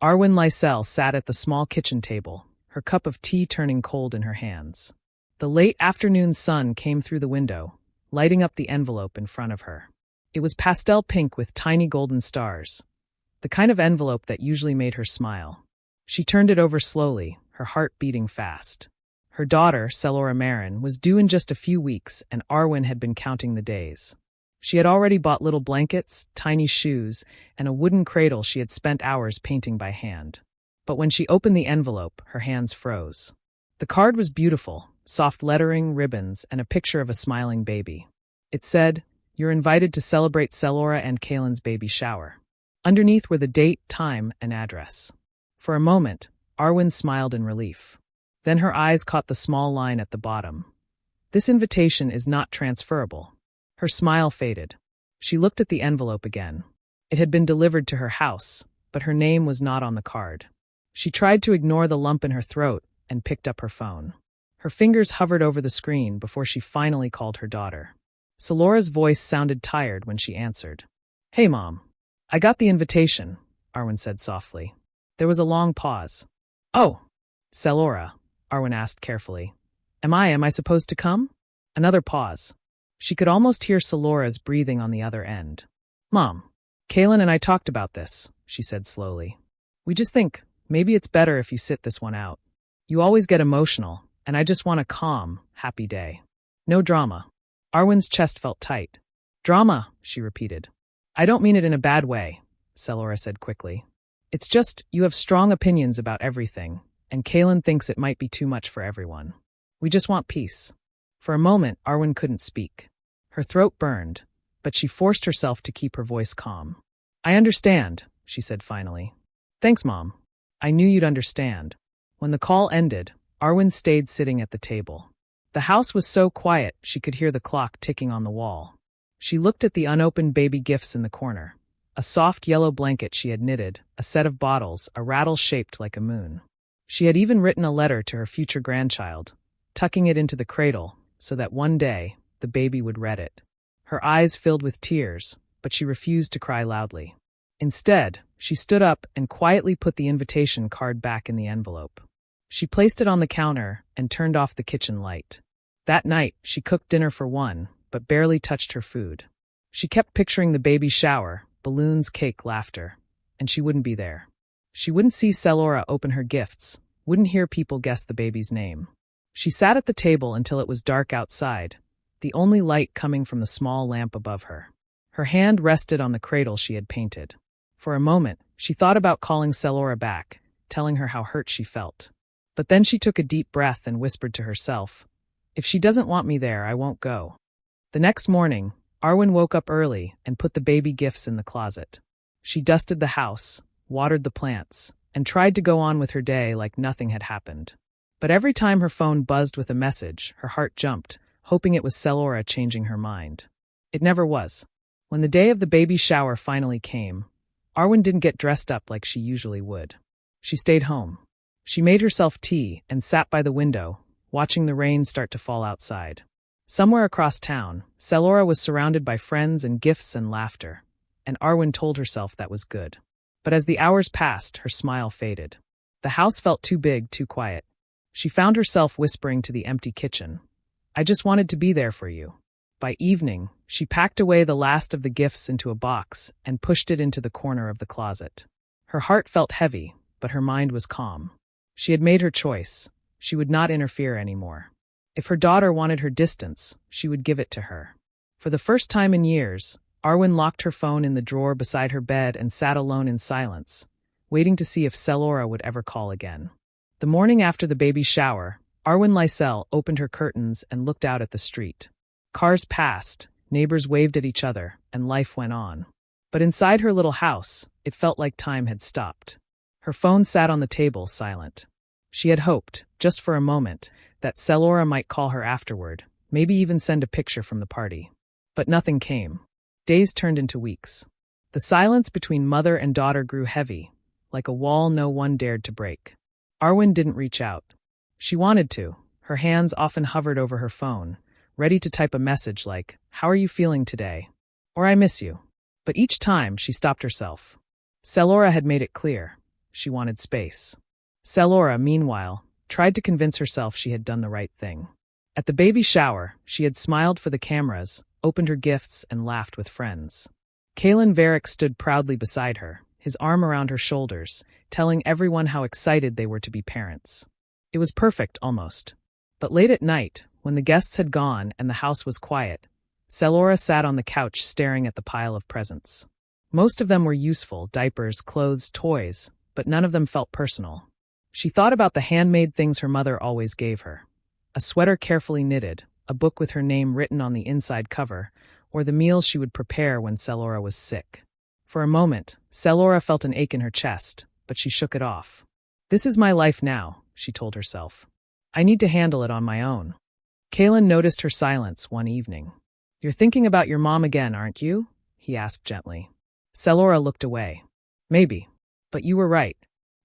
Arwen Lysell sat at the small kitchen table, her cup of tea turning cold in her hands. The late afternoon sun came through the window, lighting up the envelope in front of her. It was pastel pink with tiny golden stars, the kind of envelope that usually made her smile. She turned it over slowly, her heart beating fast. Her daughter, Selora Marin, was due in just a few weeks, and Arwen had been counting the days. She had already bought little blankets, tiny shoes, and a wooden cradle she had spent hours painting by hand. But when she opened the envelope, her hands froze. The card was beautiful, soft lettering, ribbons, and a picture of a smiling baby. It said, "You're invited to celebrate Selora and Kaylin's baby shower." Underneath were the date, time, and address. For a moment, Arwen smiled in relief. Then her eyes caught the small line at the bottom. "This invitation is not transferable." Her smile faded. She looked at the envelope again. It had been delivered to her house, but her name was not on the card. She tried to ignore the lump in her throat and picked up her phone. Her fingers hovered over the screen before she finally called her daughter. Selora's voice sounded tired when she answered. "Hey, Mom. I got the invitation," Arwen said softly. There was a long pause. "Oh, Selora," Arwen asked carefully. Am I supposed to come?" Another pause. She could almost hear Selora's breathing on the other end. "Mom, Kaylin and I talked about this," she said slowly. "We just think maybe it's better if you sit this one out. You always get emotional, and I just want a calm, happy day. No drama." Arwen's chest felt tight. "Drama," she repeated. "I don't mean it in a bad way," Selora said quickly. "It's just you have strong opinions about everything, and Kaylin thinks it might be too much for everyone. We just want peace." For a moment, Arwen couldn't speak. Her throat burned, but she forced herself to keep her voice calm. "I understand," she said finally. "Thanks, Mom. I knew you'd understand." When the call ended, Arwen stayed sitting at the table. The house was so quiet she could hear the clock ticking on the wall. She looked at the unopened baby gifts in the corner. A soft yellow blanket she had knitted, a set of bottles, a rattle shaped like a moon. She had even written a letter to her future grandchild, tucking it into the cradle so that one day the baby would read it. Her eyes filled with tears, but she refused to cry loudly. Instead, she stood up and quietly put the invitation card back in the envelope. She placed it on the counter and turned off the kitchen light. That night, she cooked dinner for one, but barely touched her food. She kept picturing the baby shower, balloons, cake, laughter, and she wouldn't be there. She wouldn't see Selora open her gifts, wouldn't hear people guess the baby's name. She sat at the table until it was dark outside, the only light coming from the small lamp above her. Her hand rested on the cradle she had painted. For a moment, she thought about calling Selora back, telling her how hurt she felt. But then she took a deep breath and whispered to herself, "If she doesn't want me there, I won't go." The next morning, Arwen woke up early and put the baby gifts in the closet. She dusted the house, watered the plants, and tried to go on with her day like nothing had happened. But every time her phone buzzed with a message, her heart jumped, hoping it was Selora changing her mind. It never was. When the day of the baby shower finally came, Arwen didn't get dressed up like she usually would. She stayed home. She made herself tea and sat by the window, watching the rain start to fall outside. Somewhere across town, Selora was surrounded by friends and gifts and laughter, and Arwen told herself that was good. But as the hours passed, her smile faded. The house felt too big, too quiet. She found herself whispering to the empty kitchen, "I just wanted to be there for you." By evening, she packed away the last of the gifts into a box and pushed it into the corner of the closet. Her heart felt heavy, but her mind was calm. She had made her choice. She would not interfere anymore. If her daughter wanted her distance, she would give it to her. For the first time in years, Arwen locked her phone in the drawer beside her bed and sat alone in silence, waiting to see if Selora would ever call again. The morning after the baby shower, Arwen Lysell opened her curtains and looked out at the street. Cars passed, neighbors waved at each other, and life went on. But inside her little house, it felt like time had stopped. Her phone sat on the table, silent. She had hoped, just for a moment, that Selora might call her afterward, maybe even send a picture from the party. But nothing came. Days turned into weeks. The silence between mother and daughter grew heavy, like a wall no one dared to break. Arwen didn't reach out. She wanted to. Her hands often hovered over her phone, ready to type a message like, "How are you feeling today?" or "I miss you." But each time, she stopped herself. Selora had made it clear. She wanted space. Selora, meanwhile, tried to convince herself she had done the right thing. At the baby shower, she had smiled for the cameras, opened her gifts, and laughed with friends. Kaylin Varick stood proudly beside her, his arm around her shoulders, telling everyone how excited they were to be parents. It was perfect, almost. But late at night, when the guests had gone and the house was quiet, Selora sat on the couch staring at the pile of presents. Most of them were useful, diapers, clothes, toys, but none of them felt personal. She thought about the handmade things her mother always gave her. A sweater carefully knitted, a book with her name written on the inside cover, or the meals she would prepare when Selora was sick. For a moment, Selora felt an ache in her chest, but she shook it off. "This is my life now," she told herself. "I need to handle it on my own." Kaylin noticed her silence one evening. "You're thinking about your mom again, aren't you?" he asked gently. Selora looked away. "Maybe. But you were right.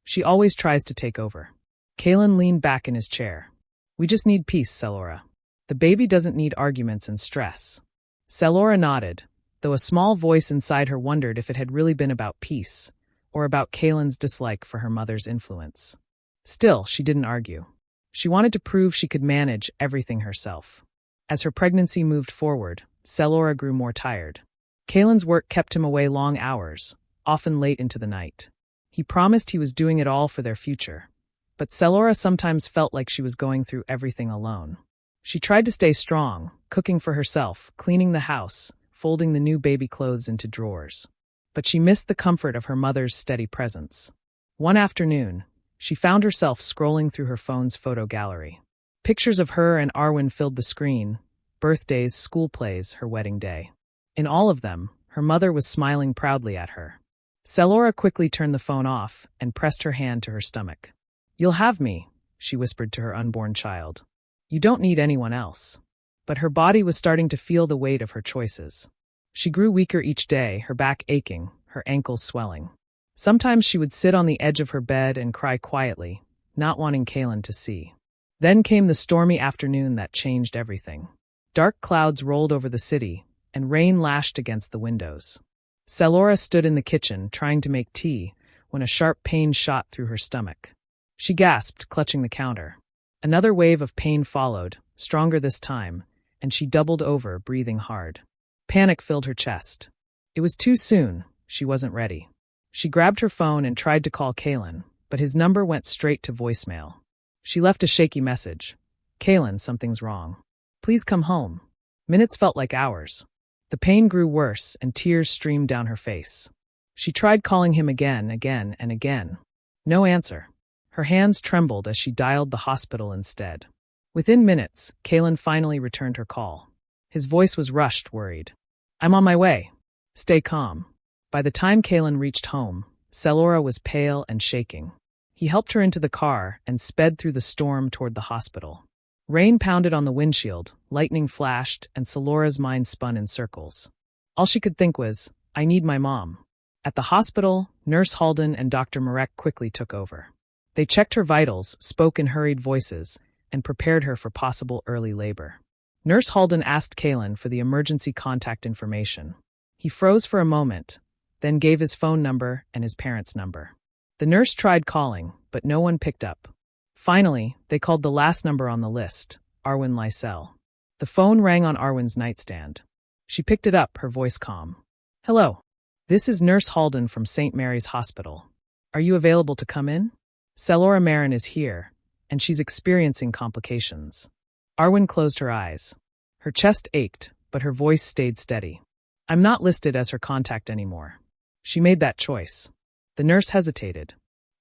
She always tries to take over." Kaylin leaned back in his chair. "We just need peace, Selora. The baby doesn't need arguments and stress." Selora nodded, though a small voice inside her wondered if it had really been about peace, or about Kaylin's dislike for her mother's influence. Still, she didn't argue. She wanted to prove she could manage everything herself. As her pregnancy moved forward, Selora grew more tired. Kaylin's work kept him away long hours, often late into the night. He promised he was doing it all for their future, but Selora sometimes felt like she was going through everything alone. She tried to stay strong, cooking for herself, cleaning the house, folding the new baby clothes into drawers. But she missed the comfort of her mother's steady presence. One afternoon, she found herself scrolling through her phone's photo gallery. Pictures of her and Arwen filled the screen: birthdays, school plays, her wedding day. In all of them, her mother was smiling proudly at her. Selora quickly turned the phone off and pressed her hand to her stomach. "You'll have me," she whispered to her unborn child. "You don't need anyone else." But her body was starting to feel the weight of her choices. She grew weaker each day, her back aching, her ankles swelling. Sometimes she would sit on the edge of her bed and cry quietly, not wanting Kaylin to see. Then came the stormy afternoon that changed everything. Dark clouds rolled over the city, and rain lashed against the windows. Selora stood in the kitchen, trying to make tea, when a sharp pain shot through her stomach. She gasped, clutching the counter. Another wave of pain followed, stronger this time, and she doubled over, breathing hard. Panic filled her chest. It was too soon. She wasn't ready. She grabbed her phone and tried to call Kaylin, but his number went straight to voicemail. She left a shaky message. "Kaylin, something's wrong. Please come home." Minutes felt like hours. The pain grew worse, and tears streamed down her face. She tried calling him again, and again. No answer. Her hands trembled as she dialed the hospital instead. Within minutes, Kaylin finally returned her call. His voice was rushed, worried. "I'm on my way. Stay calm." By the time Kaylin reached home, Selora was pale and shaking. He helped her into the car and sped through the storm toward the hospital. Rain pounded on the windshield, lightning flashed, and Selora's mind spun in circles. All she could think was, "I need my mom." At the hospital, Nurse Halden and Dr. Marek quickly took over. They checked her vitals, spoke in hurried voices, and prepared her for possible early labor. Nurse Halden asked Kaylin for the emergency contact information. He froze for a moment, then gave his phone number and his parents' number. The nurse tried calling, but no one picked up. Finally, they called the last number on the list, Arwen Lysell. The phone rang on Arwen's nightstand. She picked it up, her voice calm. "Hello. This is Nurse Halden from St. Mary's Hospital. Are you available to come in? Selora Marin is here, and she's experiencing complications." Arwen closed her eyes. Her chest ached, but her voice stayed steady. "I'm not listed as her contact anymore. She made that choice." The nurse hesitated.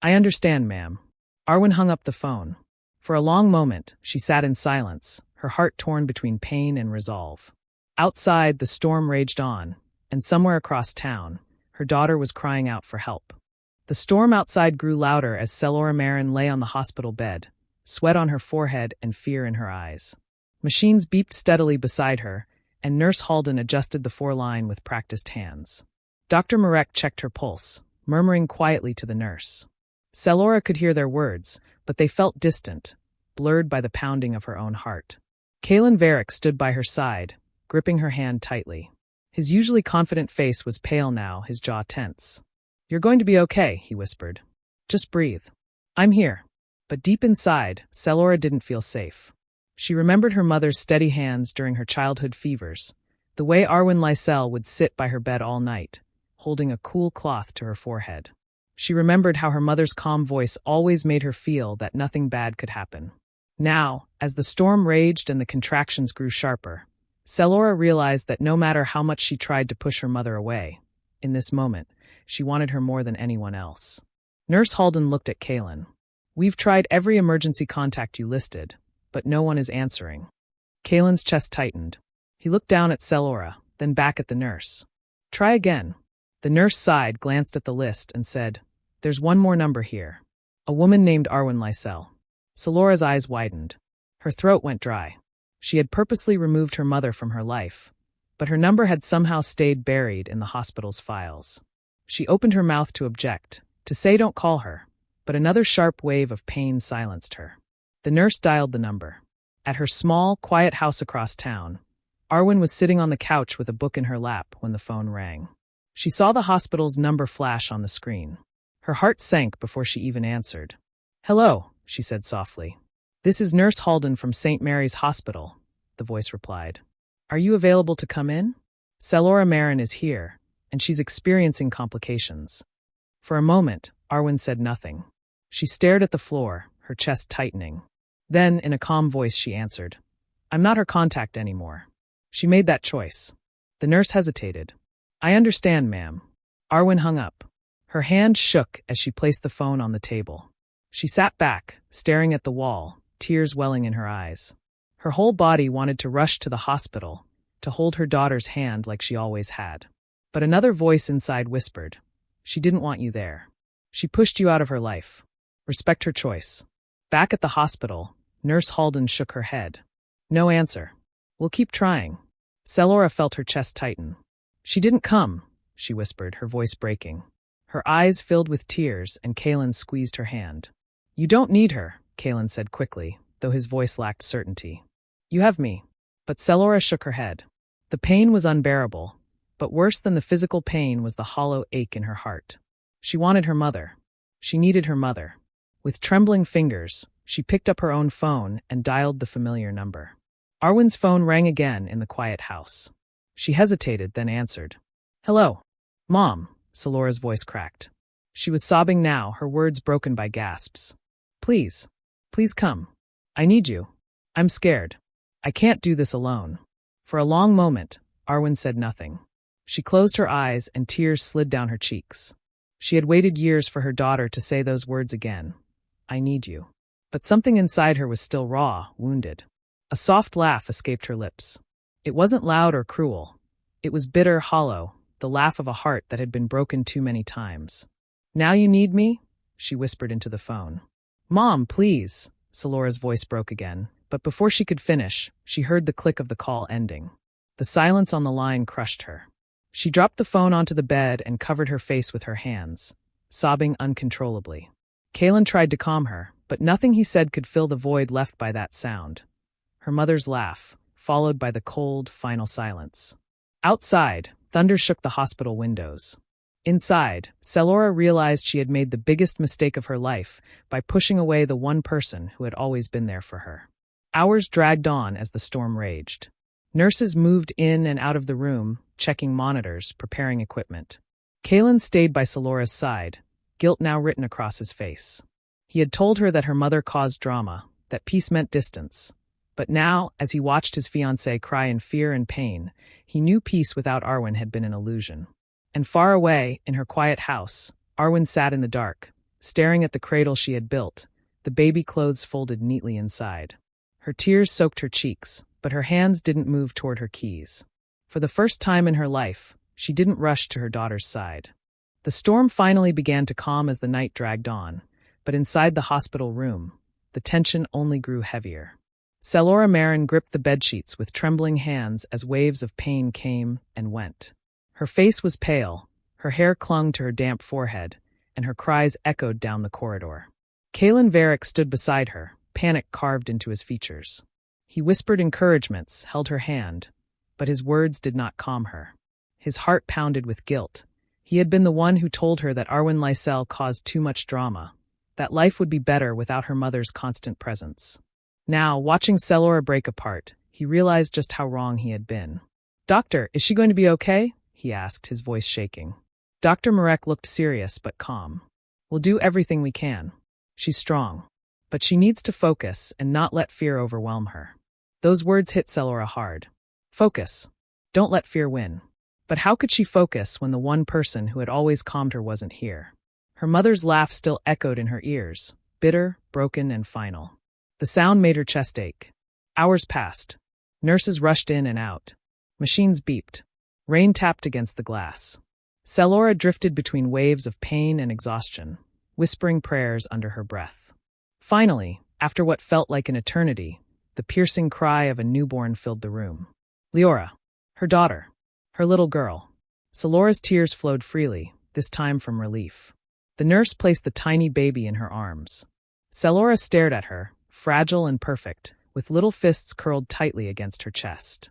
"I understand, ma'am." Arwen hung up the phone. For a long moment, she sat in silence, her heart torn between pain and resolve. Outside, the storm raged on, and somewhere across town, her daughter was crying out for help. The storm outside grew louder as Selora Marin lay on the hospital bed, sweat on her forehead and fear in her eyes. Machines beeped steadily beside her, and Nurse Halden adjusted the foreline with practiced hands. Dr. Marek checked her pulse, murmuring quietly to the nurse. Selora could hear their words, but they felt distant, blurred by the pounding of her own heart. Kaylin Varick stood by her side, gripping her hand tightly. His usually confident face was pale now, his jaw tense. "You're going to be okay," he whispered. Just breathe. I'm here. But deep inside, Selora didn't feel safe. She remembered her mother's steady hands during her childhood fevers, the way Arwen Lysell would sit by her bed all night, holding a cool cloth to her forehead. She remembered how her mother's calm voice always made her feel that nothing bad could happen. Now, as the storm raged and the contractions grew sharper, Selora realized that no matter how much she tried to push her mother away, in this moment, she wanted her more than anyone else. Nurse Halden looked at Kaelin. We've tried every emergency contact you listed, but no one is answering. Kaelin's chest tightened. He looked down at Selora, then back at the nurse. Try again. The nurse sighed, glanced at the list, and said, There's one more number here. A woman named Arwen Lysell. Selora's eyes widened. Her throat went dry. She had purposely removed her mother from her life, but her number had somehow stayed buried in the hospital's files. She opened her mouth to object, to say don't call her, but another sharp wave of pain silenced her. The nurse dialed the number. At her small, quiet house across town, Arwen was sitting on the couch with a book in her lap when the phone rang. She saw the hospital's number flash on the screen. Her heart sank before she even answered. Hello, she said softly. This is Nurse Halden from St. Mary's Hospital, the voice replied. Are you available to come in? Selora Marin is here, and she's experiencing complications. For a moment, Arwen said nothing. She stared at the floor, her chest tightening. Then, in a calm voice, she answered, I'm not her contact anymore. She made that choice. The nurse hesitated. I understand, ma'am. Arwen hung up. Her hand shook as she placed the phone on the table. She sat back, staring at the wall, tears welling in her eyes. Her whole body wanted to rush to the hospital, to hold her daughter's hand like she always had. But another voice inside whispered, She didn't want you there. She pushed you out of her life. Respect her choice. Back at the hospital, Nurse Halden shook her head. No answer. We'll keep trying. Selora felt her chest tighten. She didn't come, she whispered, her voice breaking. Her eyes filled with tears, and Kaelin squeezed her hand. You don't need her, Kaelin said quickly, though his voice lacked certainty. You have me. But Selora shook her head. The pain was unbearable, but worse than the physical pain was the hollow ache in her heart. She wanted her mother. She needed her mother. With trembling fingers, she picked up her own phone and dialed the familiar number. Arwen's phone rang again in the quiet house. She hesitated, then answered. Hello. Mom, Selora's voice cracked. She was sobbing now, her words broken by gasps. Please come. I need you. I'm scared. I can't do this alone. For a long moment, Arwen said nothing. She closed her eyes and tears slid down her cheeks. She had waited years for her daughter to say those words again. I need you. But something inside her was still raw, wounded. A soft laugh escaped her lips. It wasn't loud or cruel. It was bitter, hollow, the laugh of a heart that had been broken too many times. Now you need me? She whispered into the phone. Mom, please, Selora's voice broke again, but before she could finish, she heard the click of the call ending. The silence on the line crushed her. She dropped the phone onto the bed and covered her face with her hands, sobbing uncontrollably. Kaelin tried to calm her, but nothing he said could fill the void left by that sound. Her mother's laugh, followed by the cold, final silence. Outside, thunder shook the hospital windows. Inside, Selora realized she had made the biggest mistake of her life by pushing away the one person who had always been there for her. Hours dragged on as the storm raged. Nurses moved in and out of the room, checking monitors, preparing equipment. Kaelin stayed by Selora's side, guilt now written across his face. He had told her that her mother caused drama, that peace meant distance. But now, as he watched his fiancée cry in fear and pain, he knew peace without Arwen had been an illusion. And far away, in her quiet house, Arwen sat in the dark, staring at the cradle she had built, the baby clothes folded neatly inside. Her tears soaked her cheeks, but her hands didn't move toward her keys. For the first time in her life, she didn't rush to her daughter's side. The storm finally began to calm as the night dragged on, but inside the hospital room, the tension only grew heavier. Selora Marin gripped the bedsheets with trembling hands as waves of pain came and went. Her face was pale, her hair clung to her damp forehead, and her cries echoed down the corridor. Kaelin Varick stood beside her, panic carved into his features. He whispered encouragements, held her hand, but his words did not calm her. His heart pounded with guilt. He had been the one who told her that Arwen Lysell caused too much drama, that life would be better without her mother's constant presence. Now, watching Selora break apart, he realized just how wrong he had been. "Doctor, is she going to be okay?" he asked, his voice shaking. Dr. Marek looked serious but calm. "We'll do everything we can. She's strong. But she needs to focus and not let fear overwhelm her." Those words hit Selora hard. Focus. Don't let fear win. But how could she focus when the one person who had always calmed her wasn't here? Her mother's laugh still echoed in her ears, bitter, broken, and final. The sound made her chest ache. Hours passed. Nurses rushed in and out. Machines beeped. Rain tapped against the glass. Selora drifted between waves of pain and exhaustion, whispering prayers under her breath. Finally, after what felt like an eternity, the piercing cry of a newborn filled the room. Leora. Her daughter. Her little girl. Selora's tears flowed freely, this time from relief. The nurse placed the tiny baby in her arms. Selora stared at her, fragile and perfect, with little fists curled tightly against her chest.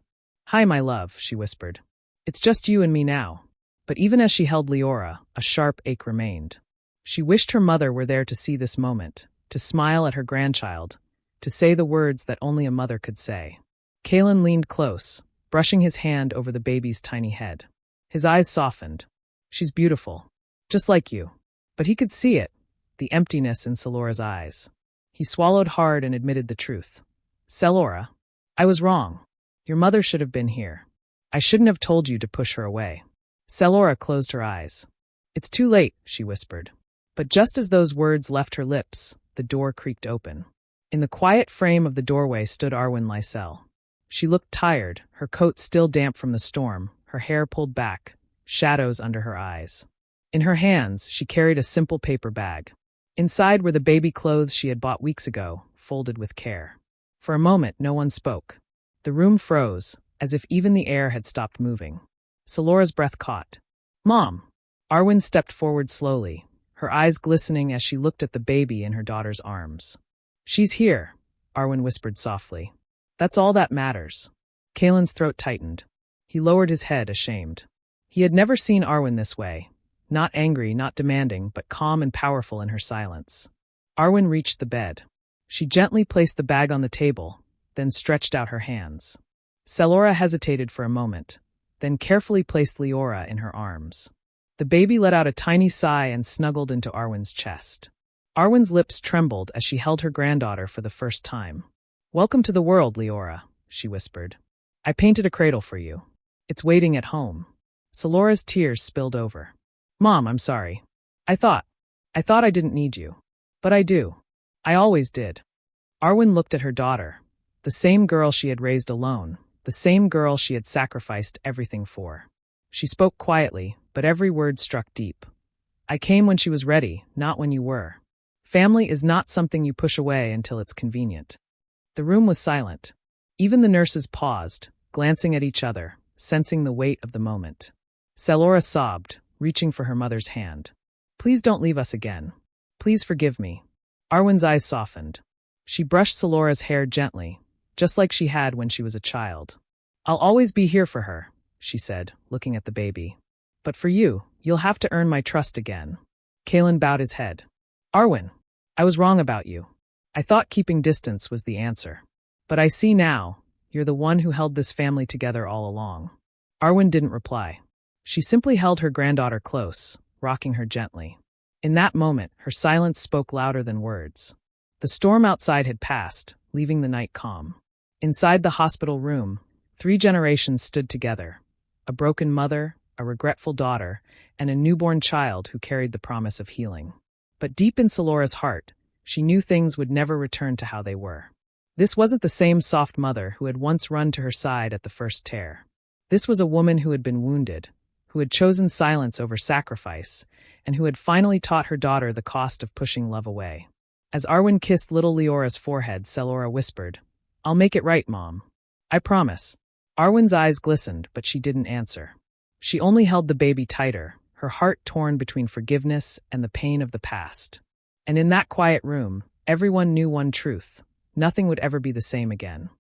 "Hi, my love," she whispered. "It's just you and me now." But even as she held Leora, a sharp ache remained. She wished her mother were there to see this moment, to smile at her grandchild, to say the words that only a mother could say. Kalen leaned close, brushing his hand over the baby's tiny head. His eyes softened. "She's beautiful. Just like you." But he could see it, the emptiness in Selora's eyes. He swallowed hard and admitted the truth. "Selora, I was wrong. Your mother should have been here. I shouldn't have told you to push her away." Selora closed her eyes. "It's too late," she whispered. But just as those words left her lips, the door creaked open. In the quiet frame of the doorway stood Arwen Lysell. She looked tired, her coat still damp from the storm, her hair pulled back, shadows under her eyes. In her hands, she carried a simple paper bag. Inside were the baby clothes she had bought weeks ago, folded with care. For a moment, no one spoke. The room froze, as if even the air had stopped moving. Selora's breath caught. "Mom!" Arwen stepped forward slowly, her eyes glistening as she looked at the baby in her daughter's arms. "She's here," Arwen whispered softly. "That's all that matters." Kalen's throat tightened. He lowered his head, ashamed. He had never seen Arwen this way. Not angry, not demanding, but calm and powerful in her silence. Arwen reached the bed. She gently placed the bag on the table, then stretched out her hands. Selora hesitated for a moment, then carefully placed Leora in her arms. The baby let out a tiny sigh and snuggled into Arwen's chest. Arwen's lips trembled as she held her granddaughter for the first time. "Welcome to the world, Leora," she whispered. "I painted a cradle for you. It's waiting at home." Selora's tears spilled over. "Mom, I'm sorry. I thought I didn't need you. But I do. I always did." Arwen looked at her daughter, the same girl she had raised alone, the same girl she had sacrificed everything for. She spoke quietly, but every word struck deep. "I came when she was ready, not when you were. Family is not something you push away until it's convenient." The room was silent. Even the nurses paused, glancing at each other, sensing the weight of the moment. Selora sobbed, reaching for her mother's hand. "Please don't leave us again. Please forgive me." Arwen's eyes softened. She brushed Selora's hair gently, just like she had when she was a child. "I'll always be here for her," she said, looking at the baby. "But for you, you'll have to earn my trust again." Kalen bowed his head. "Arwen, I was wrong about you. I thought keeping distance was the answer. But I see now, you're the one who held this family together all along." Arwen didn't reply. She simply held her granddaughter close, rocking her gently. In that moment, her silence spoke louder than words. The storm outside had passed, leaving the night calm. Inside the hospital room, 3 generations stood together. A broken mother, a regretful daughter, and a newborn child who carried the promise of healing. But deep in Selora's heart, she knew things would never return to how they were. This wasn't the same soft mother who had once run to her side at the first tear. This was a woman who had been wounded, who had chosen silence over sacrifice, and who had finally taught her daughter the cost of pushing love away. As Arwen kissed little Leora's forehead, Selora whispered, "I'll make it right, Mom. I promise." Arwen's eyes glistened, but she didn't answer. She only held the baby tighter, her heart torn between forgiveness and the pain of the past. And in that quiet room, everyone knew one truth: nothing would ever be the same again.